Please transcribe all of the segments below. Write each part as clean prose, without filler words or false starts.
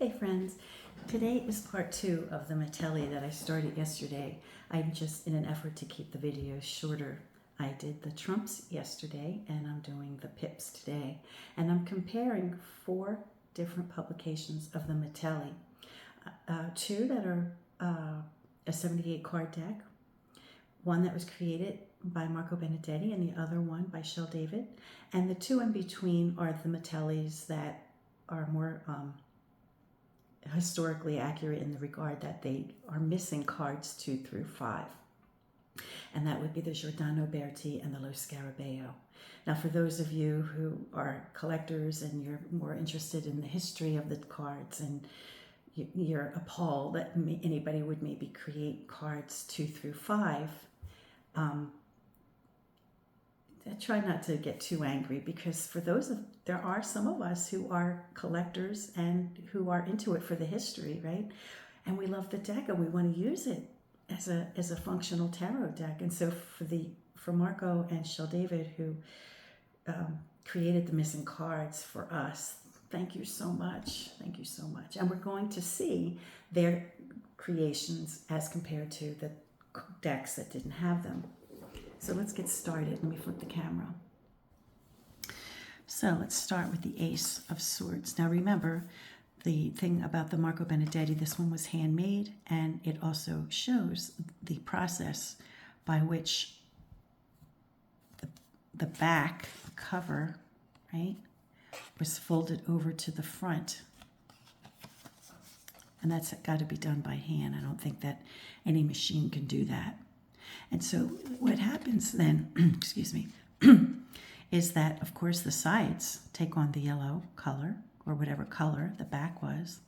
Hey friends, today is part 2 of the Mitelli that I started yesterday. I'm just in an effort to keep the videos shorter. I did the Trumps yesterday and I'm doing the Pips today. And I'm comparing 4 different publications of the Mitelli. 2 that are a 78 card deck, one that was created by Marco Benedetti and the other one by Shel David. And the 2 in between are the Mitellis that are more historically accurate in the regard that they are missing cards 2 through 5. And that would be the Giordano Berti and the Lo Scarabeo. Now, for those of you who are collectors and you're more interested in the history of the cards and you're appalled that anybody would maybe create cards 2 through 5, try not to get too angry, because for there are some of us who are collectors and who are into it for the history, right? And we love the deck and we want to use it as a functional tarot deck. And so for Marco and Shel David, who created the missing cards for us, thank you so much. Thank you so much. And we're going to see their creations as compared to the decks that didn't have them. So let's get started. Let me flip the camera. So let's start with the Ace of Swords. Now remember, the thing about the Marco Benedetti, this one was handmade, and it also shows the process by which the back cover, right, was folded over to the front. And that's got to be done by hand. I don't think that any machine can do that. And so what happens then, excuse me, is that, of course, the sides take on the yellow color, or whatever color the back was,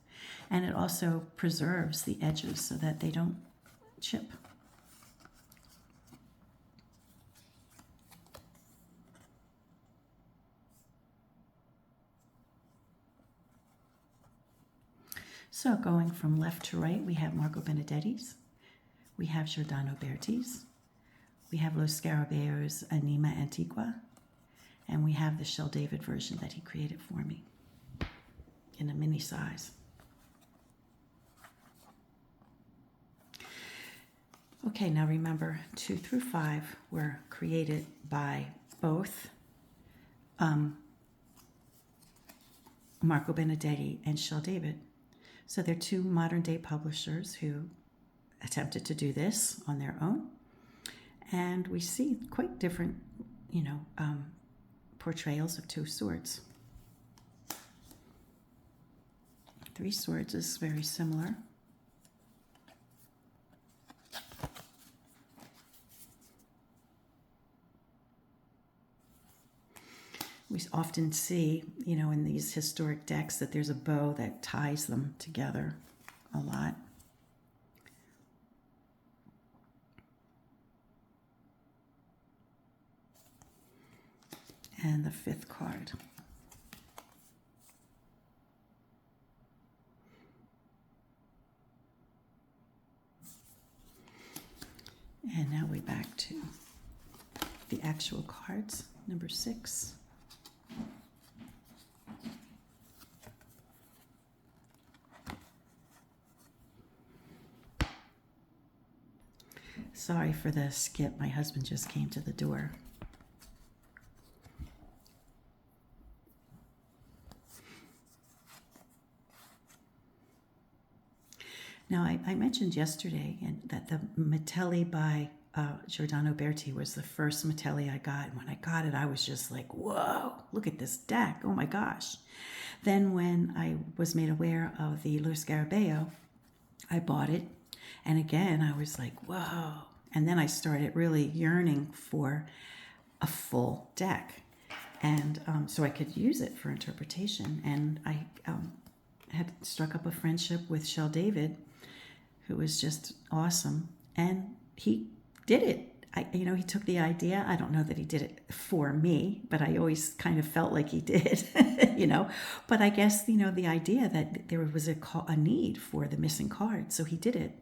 and it also preserves the edges so that they don't chip. So going from left to right, we have Marco Benedetti's, we have Giordano Berti's, we have Lo Scarabeo's Anima Antigua, and we have the Shel David version that he created for me in a mini size. Okay, now remember, 2 through 5 were created by both Marco Benedetti and Shel David. So they're 2 modern day publishers who attempted to do this on their own. And we see quite different, portrayals of 2 swords. 3 swords is very similar. We often see, in these historic decks that there's a bow that ties them together a lot. And the 5th card. And now we're back to the actual cards, number 6. Sorry for the skip. My husband just came to the door. Now, I mentioned yesterday that the Mitelli by Giordano Berti was the first Mitelli I got. And when I got it, I was just like, whoa, look at this deck. Oh my gosh. Then when I was made aware of the Lo Scarabeo, I bought it. And again, I was like, whoa. And then I started really yearning for a full deck. And so I could use it for interpretation. And I had struck up a friendship with Shel David, who was just awesome. And he did it. He took the idea. I don't know that he did it for me, but I always kind of felt like he did, But I guess, the idea that there was a need for the missing cards, so he did it.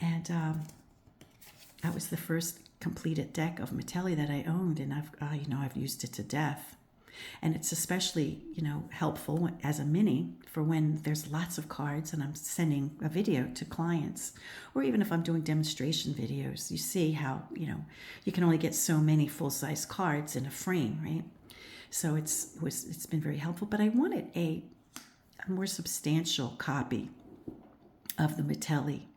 And that was the first completed deck of Mitelli that I owned, and I've used it to death. And it's especially, helpful as a mini for when there's lots of cards and I'm sending a video to clients, or even if I'm doing demonstration videos. You see how, you can only get so many full-size cards in a frame, right? So it's been very helpful, but I wanted a more substantial copy of the Mitelli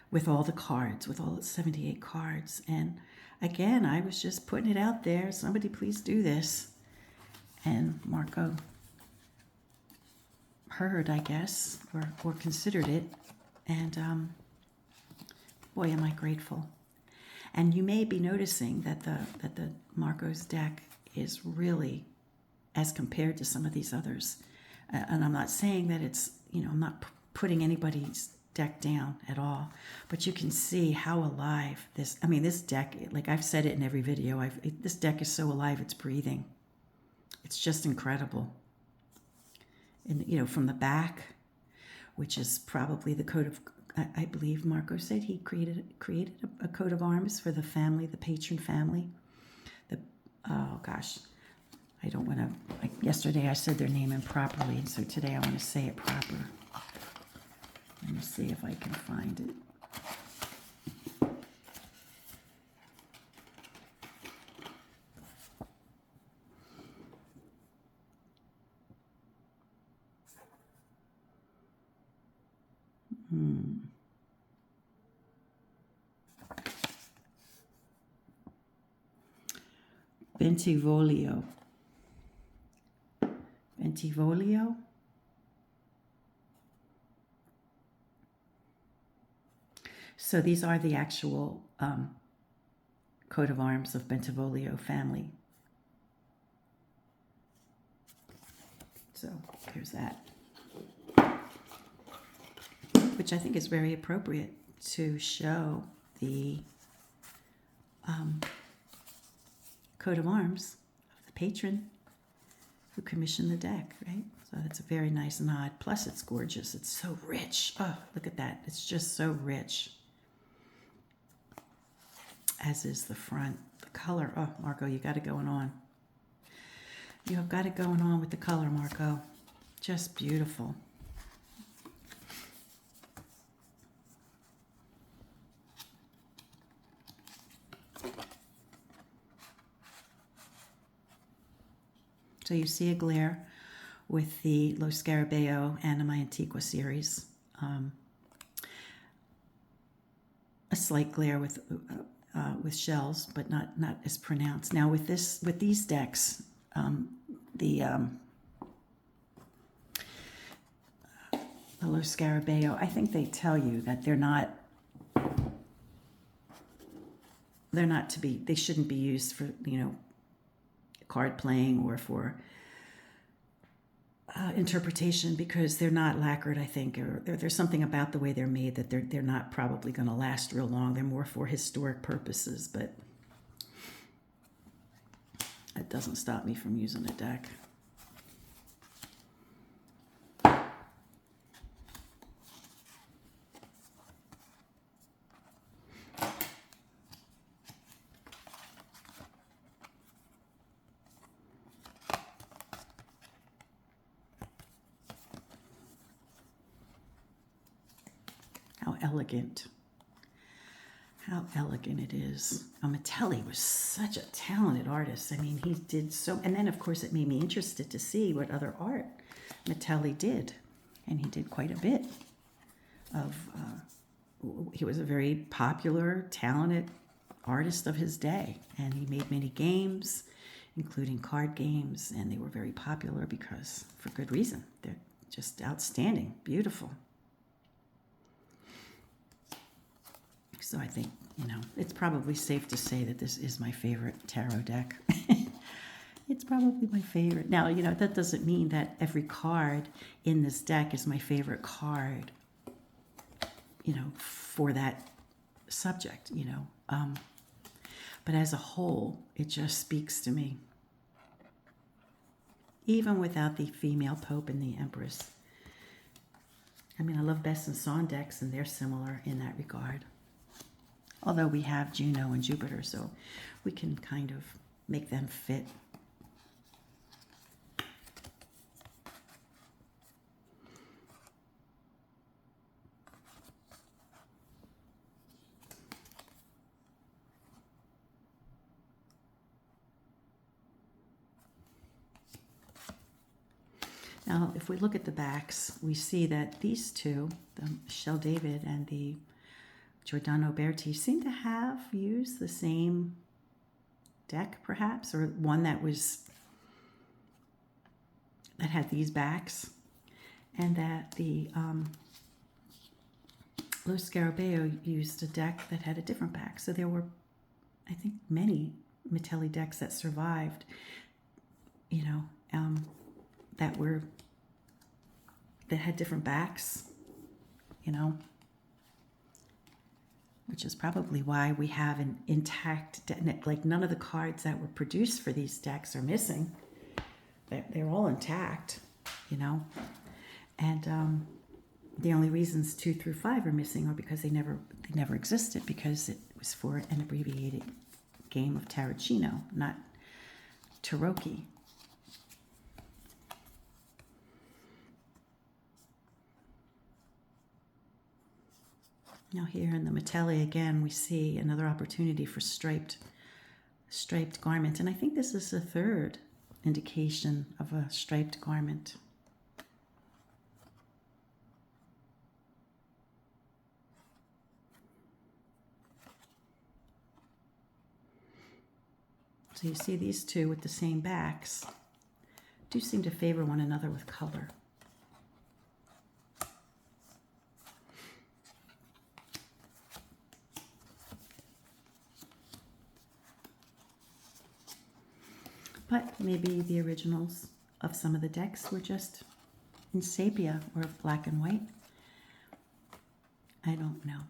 with all the cards, with all 78 cards. And again, I was just putting it out there. Somebody please do this. And Marco heard, I guess, or considered it. And boy, am I grateful. And you may be noticing that the Marco's deck is really, as compared to some of these others, and I'm not saying that it's, I'm not putting anybody's deck down at all, but you can see how alive this deck, like I've said it in every video, this deck is so alive it's breathing. It's just incredible. And from the back, which is probably the coat of, I believe Marco said he created a coat of arms for the family, the patron family. Oh gosh, I don't want to, yesterday I said their name improperly, and so today I want to say it proper. Let me see if I can find it. Bentivoglio. So these are the actual coat of arms of Bentivoglio family. So there's that, which I think is very appropriate to show the coat of arms of the patron who commissioned the deck, right? So that's a very nice nod. Plus it's gorgeous. It's so rich. Oh, look at that. It's just so rich. As is the front. The color. Oh, Marco, you got it going on. You have got it going on with the color, Marco. Just beautiful. So you see a glare with the Scarabeo Anima Antigua series. A slight glare with shells, but not as pronounced. Now with these decks, the Scarabeo, I think they tell you that they shouldn't be used for card playing or for interpretation, because they're not lacquered, I think, or there's something about the way they're made that they're not probably going to last real long. They're more for historic purposes, but that doesn't stop me from using the deck. How elegant it is. Mitelli was such a talented artist. I mean, he did so, and then of course it made me interested to see what other art Mitelli did, and he did quite a bit of, he was a very popular, talented artist of his day, and he made many games, including card games, and they were very popular because, for good reason, they're just outstanding, beautiful. So I think, it's probably safe to say that this is my favorite tarot deck. It's probably my favorite. Now, that doesn't mean that every card in this deck is my favorite card, for that subject, But as a whole, it just speaks to me. Even without the female Pope and the Empress. I mean, I love Besançon decks, and they're similar in that regard. Although we have Juno and Jupiter, so we can kind of make them fit. Now, if we look at the backs, we see that these two, the Michelle David and the Giordano Berti, seem to have used the same deck, perhaps, or one that had these backs, and that the Lo Scarabeo used a deck that had a different back. So there were, I think, many Mitelli decks that survived, you know, that had different backs, you know, which is probably why we have an intact deck. Like, none of the cards that were produced for these decks are missing. They're all intact, you know, and the only reasons 2 through 5 are missing are because they never existed, because it was for an abbreviated game of Tarochino, not Tarochi. Now here in the Mitelli again, we see another opportunity for striped garment, and I think this is the third indication of a striped garment. So you see these two with the same backs do seem to favor one another with color. But maybe the originals of some of the decks were just in sepia or black and white. I don't know.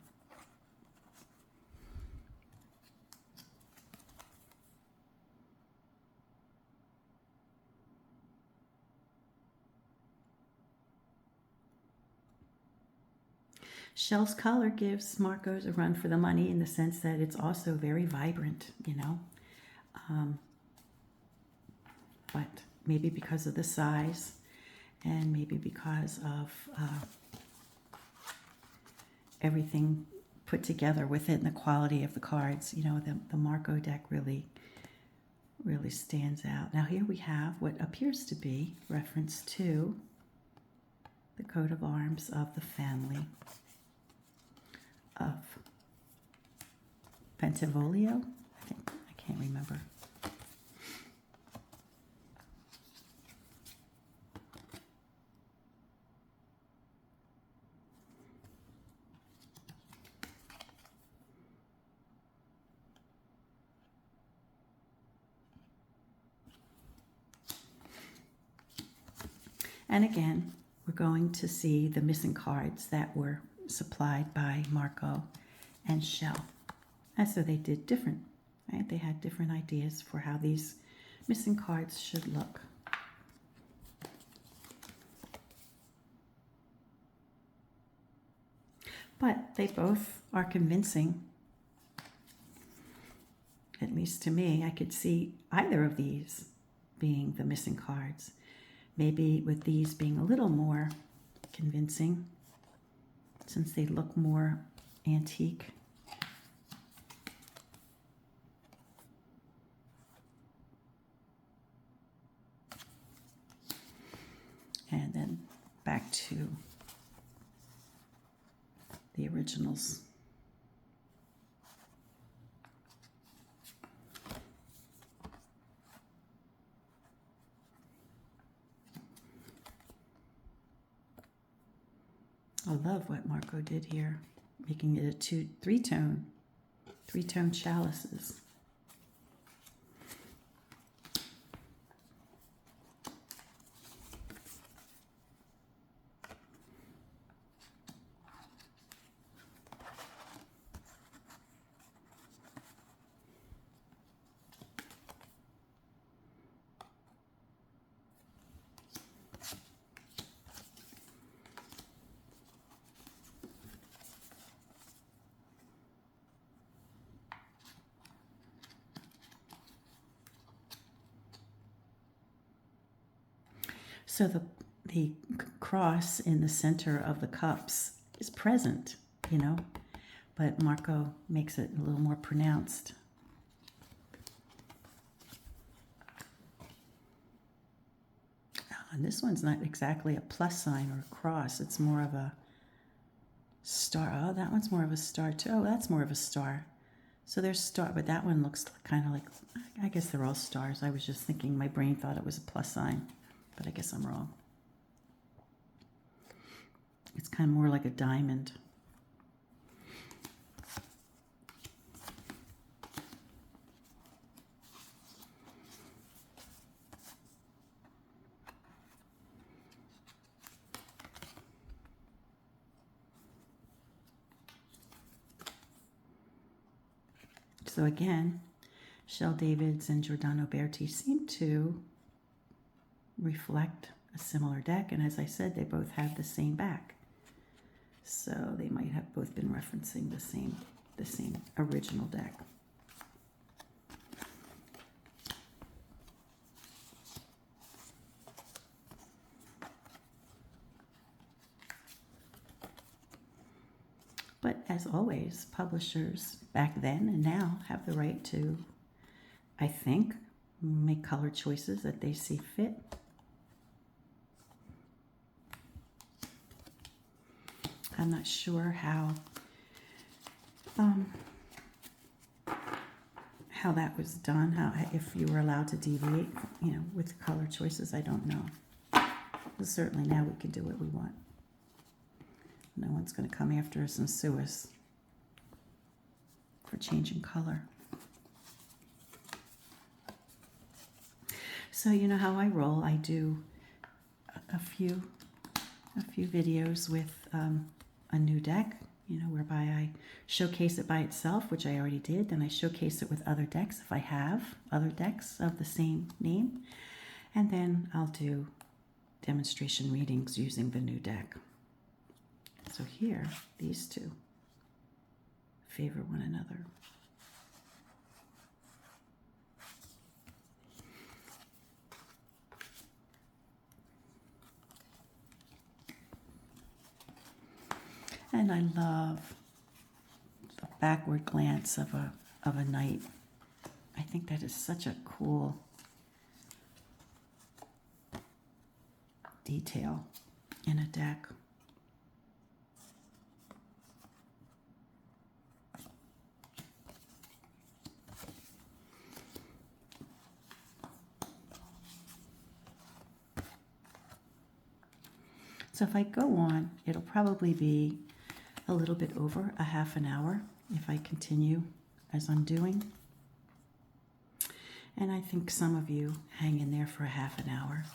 Shell's color gives Marco's a run for the money in the sense that it's also very vibrant, you know. But maybe because of the size, and maybe because of everything put together within the quality of the cards, you know, the Marco deck really stands out. Now here we have what appears to be reference to the coat of arms of the family of Bentivoglio, I think. I can't remember. And again, we're going to see the missing cards that were supplied by Marco and Shell. And so they did different, right? They had different ideas for how these missing cards should look. But they both are convincing. At least to me, I could see either of these being the missing cards. Maybe with these being a little more convincing, since they look more antique. And then back to the originals. I love what Marco did here, making it a three-tone chalices. So the cross in the center of the cups is present, you know, but Marco makes it a little more pronounced. And this one's not exactly a plus sign or a cross. It's more of a star. Oh, that one's more of a star too. Oh, that's more of a star. So there's star, but that one looks kind of like, I guess they're all stars. I was just thinking, my brain thought it was a plus sign, but I guess I'm wrong. It's kind of more like a diamond. So again, Shel Davids and Giordano Berti seem to reflect a similar deck, and as I said, they both have the same back. So they might have both been referencing the same original deck. But as always, publishers back then and now have the right to, I think, make color choices that they see fit. I'm not sure how that was done, if you were allowed to deviate, with color choices. I don't know. But certainly now we can do what we want. No one's going to come after us and sue us for changing color. So you know how I roll. I do a few videos with a new deck, whereby I showcase it by itself, which I already did. Then I showcase it with other decks if I have other decks of the same name. And then I'll do demonstration readings using the new deck. So here, these two favor one another. And I love the backward glance of a knight. I think that is such a cool detail in a deck. So if I go on, it'll probably be a little bit over a half an hour if I continue as I'm doing. And I think some of you hang in there for a half an hour.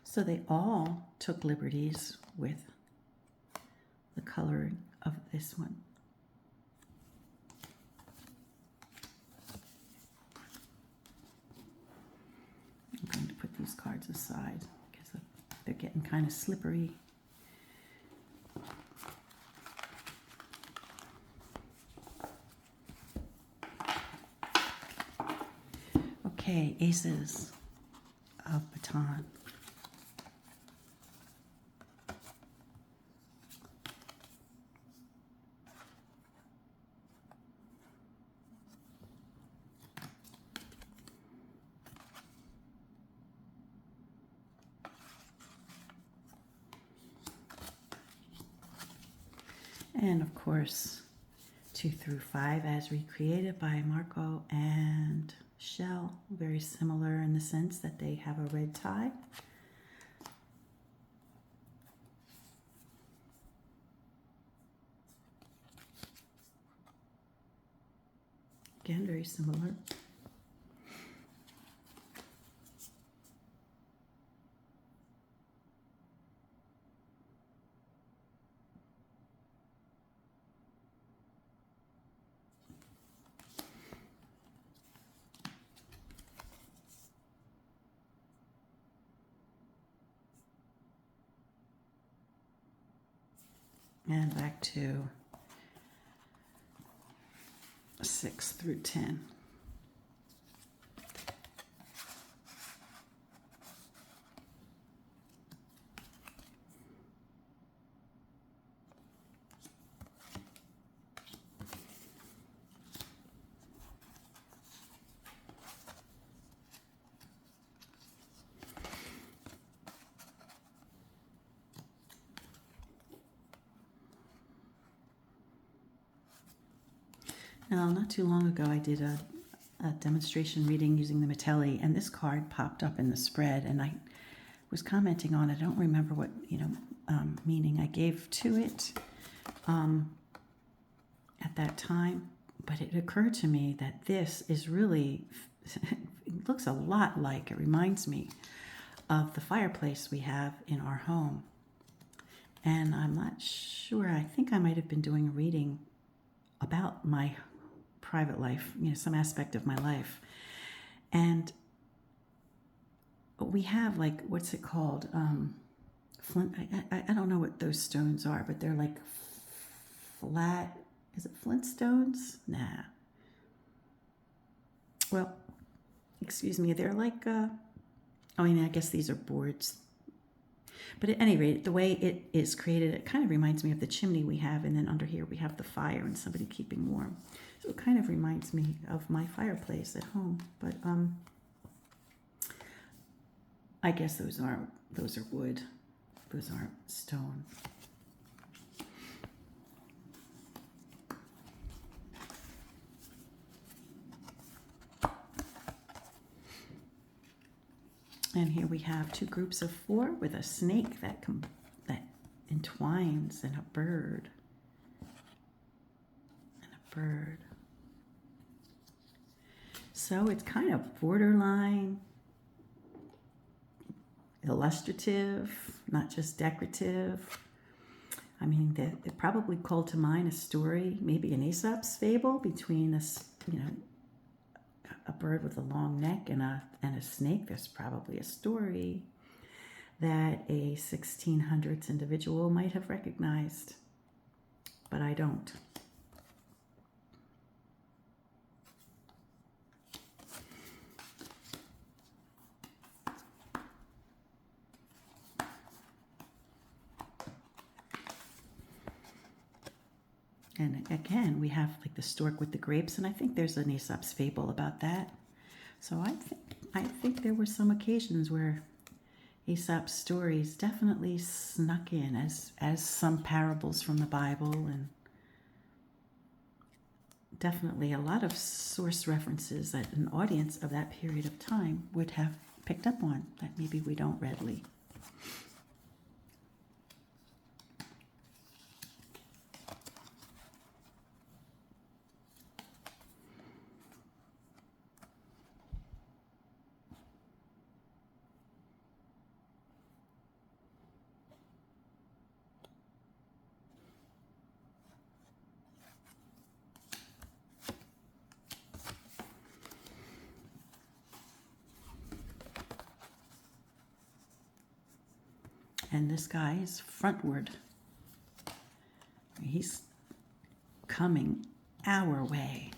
So they all took liberties with the coloring of this one. I'm going to put these cards aside because they're getting kind of slippery. Okay, aces of baton. And of course, 2 through 5 as recreated by Marco and Shel. Very similar in the sense that they have a red tie. Again, very similar. And back to 6 through 10. Now, not too long ago, I did a demonstration reading using the Mitelli, and this card popped up in the spread, and I was commenting on it. I don't remember what meaning I gave to it at that time, but it occurred to me that this is really, it looks a lot like, it reminds me of the fireplace we have in our home. And I'm not sure, I think I might have been doing a reading about my private life, some aspect of my life. And we have, like, what's it called? Flint. I don't know what those stones are, but they're like flat. Is it flint stones? Nah. Well, excuse me. They're like, I guess these are boards. But at any rate, the way it is created, it kind of reminds me of the chimney we have, and then under here we have the fire and somebody keeping warm. So it kind of reminds me of my fireplace at home. But I guess those are wood. Those aren't stone. And here we have 2 groups of 4 with a snake that entwines, and a bird. So it's kind of borderline illustrative, not just decorative. I mean, it probably called to mind a story, maybe an Aesop's fable between a bird with a long neck and a snake. There's probably a story that a 1600s individual might have recognized, but I don't. And again, we have like the stork with the grapes, and I think there's an Aesop's fable about that. So I think there were some occasions where Aesop's stories definitely snuck in as some parables from the Bible, and definitely a lot of source references that an audience of that period of time would have picked up on that maybe we don't readily. And this guy is frontward. He's coming our way.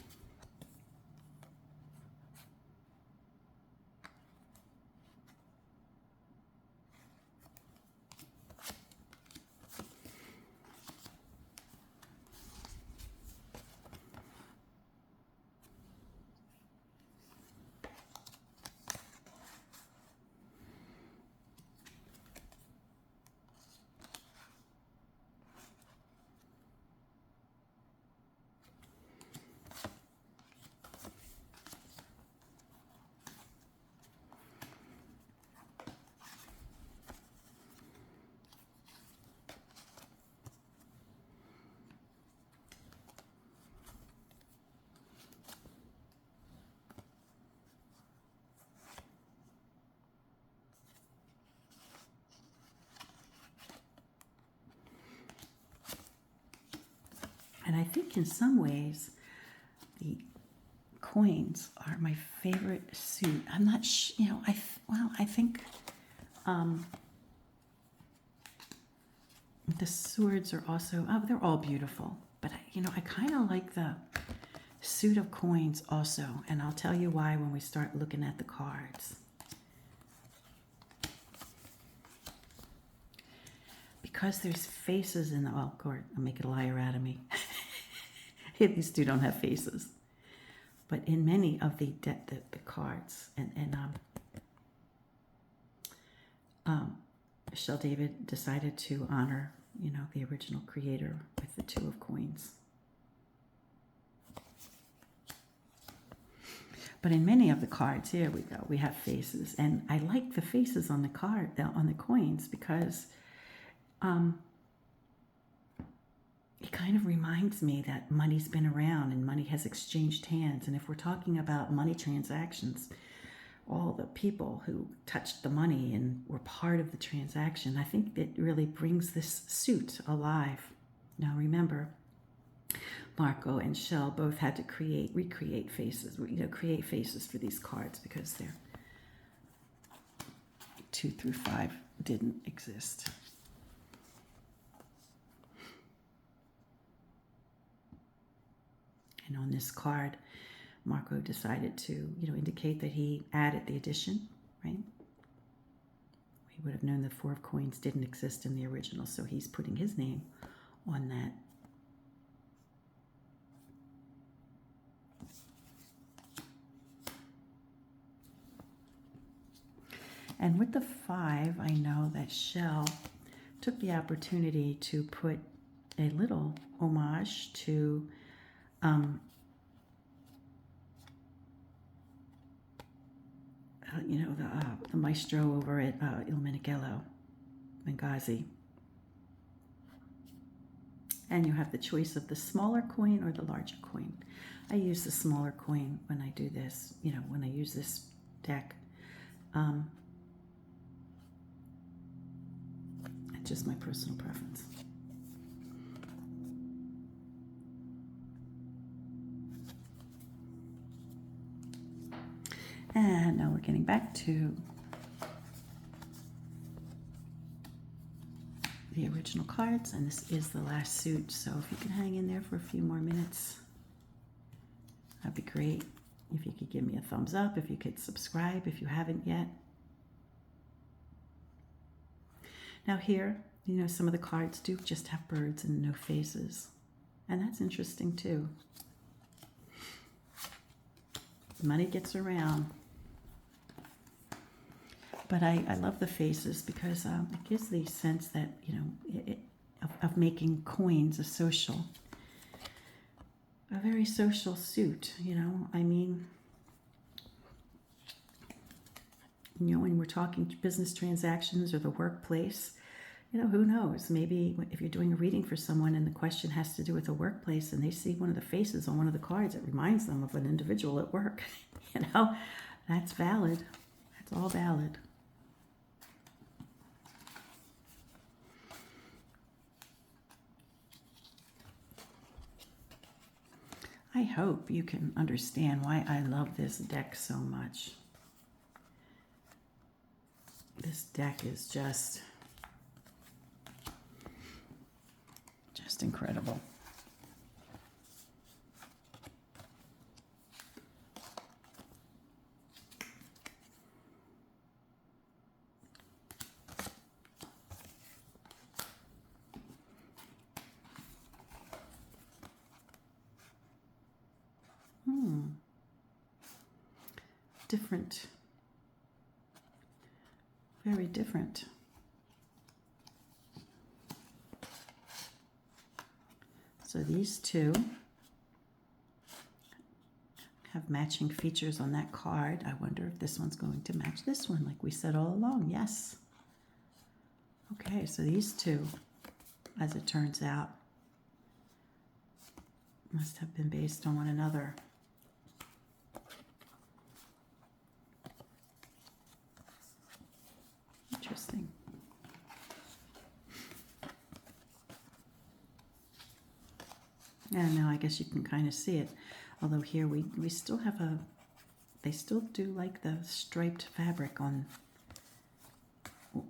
And I think in some ways, the coins are my favorite suit. I'm not, I think The swords are also, oh, they're all beautiful. But, you know, I kind of like the suit of coins also. And I'll tell you why when we start looking at the cards. Because there's faces in the, oh, God, I'll make a liar out of me. These two don't have faces. But in many of the cards, Michelle David decided to honor, you know, the original creator with the two of coins. But in many of the cards, here we go, we have faces. And I like the faces on the card, on the coins, because it kind of reminds me that money's been around and money has exchanged hands. And if we're talking about money transactions, all the people who touched the money and were part of the transaction, I think it really brings this suit alive. Now remember, Marco and Shell both had to recreate faces, you know, create faces for these cards because they're 2 through 5 didn't exist. And on this card, Marco decided to, you know, indicate that he added the addition, right? He would have known the 4 of coins didn't exist in the original, so he's putting his name on that. And with the 5, I know that Shell took the opportunity to put a little homage to you know, the maestro over at Il Meneghello, Benghazi. And you have the choice of the smaller coin or the larger coin. I use the smaller coin when I do this, you know, when I use this deck. It's just my personal preference. And now we're getting back to the original cards, and this is the last suit, so if you can hang in there for a few more minutes, that'd be great. If you could give me a thumbs up, if you could subscribe if you haven't yet. Now here, you know, some of the cards do just have birds and no faces, and that's interesting too. Money gets around. But I love the faces because it gives the sense that, you know, of making coins a very social suit, you know. I mean, you know, when we're talking business transactions or the workplace, you know, who knows? Maybe if you're doing a reading for someone and the question has to do with the workplace and they see one of the faces on one of the cards, it reminds them of an individual at work. You know, that's valid. That's all valid. I hope you can understand why I love this deck so much. This deck is just incredible. Different. Very different. So these two have matching features on that card. I wonder if this one's going to match this one, like we said all along. Yes. Okay, so these two, as it turns out, must have been based on one another. Interesting. And now I guess you can kind of see it. Although here we still have they still do like the striped fabric on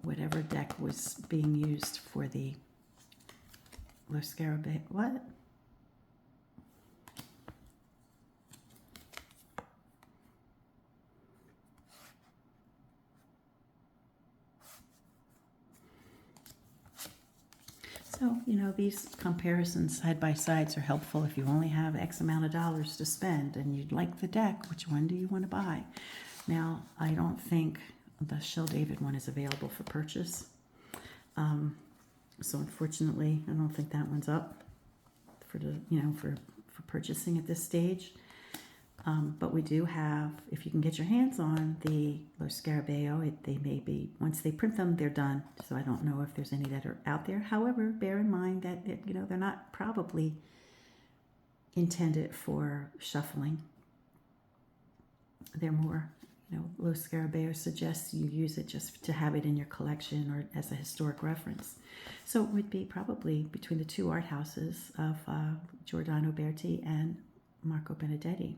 whatever deck was being used for the Lo Scarabeo. What? So, you know, these comparisons side by sides are helpful if you only have X amount of dollars to spend and you'd like the deck. Which one do you want to buy? Now, I don't think the Shell David one is available for purchase. So unfortunately, I don't think that one's up for the, you know, for purchasing at this stage. But we do have, if you can get your hands on the Lo Scarabeo, they may be, once they print them, they're done. So I don't know if there's any that are out there. However, bear in mind that, you know, they're not probably intended for shuffling. They're more, you know, Lo Scarabeo suggests you use it just to have it in your collection or as a historic reference. So it would be probably between the two art houses of Giordano Berti and Marco Benedetti.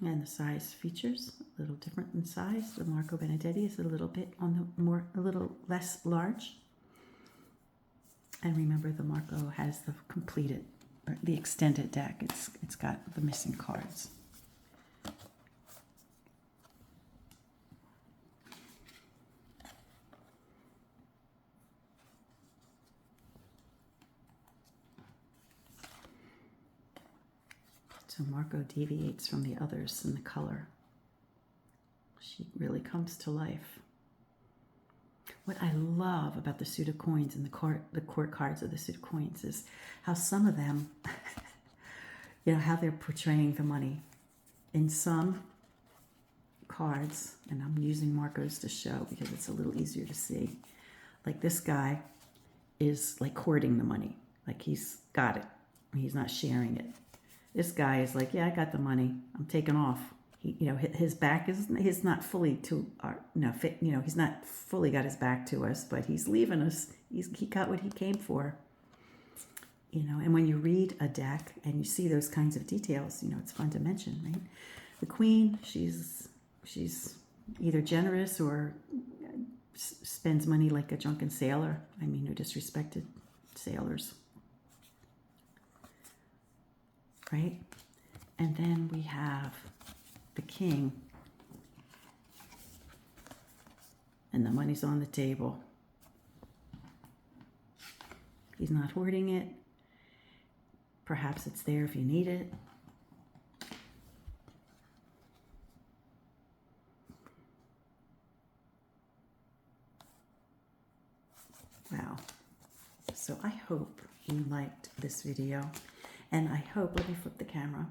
And the size features a little different in size. The Marco Benedetti is a little bit on the a little less large. And remember, the Marco has the completed, or the extended deck. It's got the missing cards. So Marco deviates from the others in the color. She really comes to life. What I love about the suit of coins and the court cards of the suit of coins is how some of them, you know, how they're portraying the money. In some cards, and I'm using Marcos to show because it's a little easier to see, like this guy is like hoarding the money. Like he's got it. He's not sharing it. This guy is like, yeah, I got the money. I'm taking off. He, you know, his back is not fully to our, no, you know, he's not fully got his back to us, but he's leaving us. He got what he came for. You know, and when you read a deck and you see those kinds of details, you know, it's fun to mention, right? The Queen, she's either generous or spends money like a drunken sailor. I mean, no disrespected sailors. Right? And then we have the King. And the money's on the table. He's not hoarding it. Perhaps it's there if you need it. Wow. So I hope you liked this video. And I hope, let me flip the camera.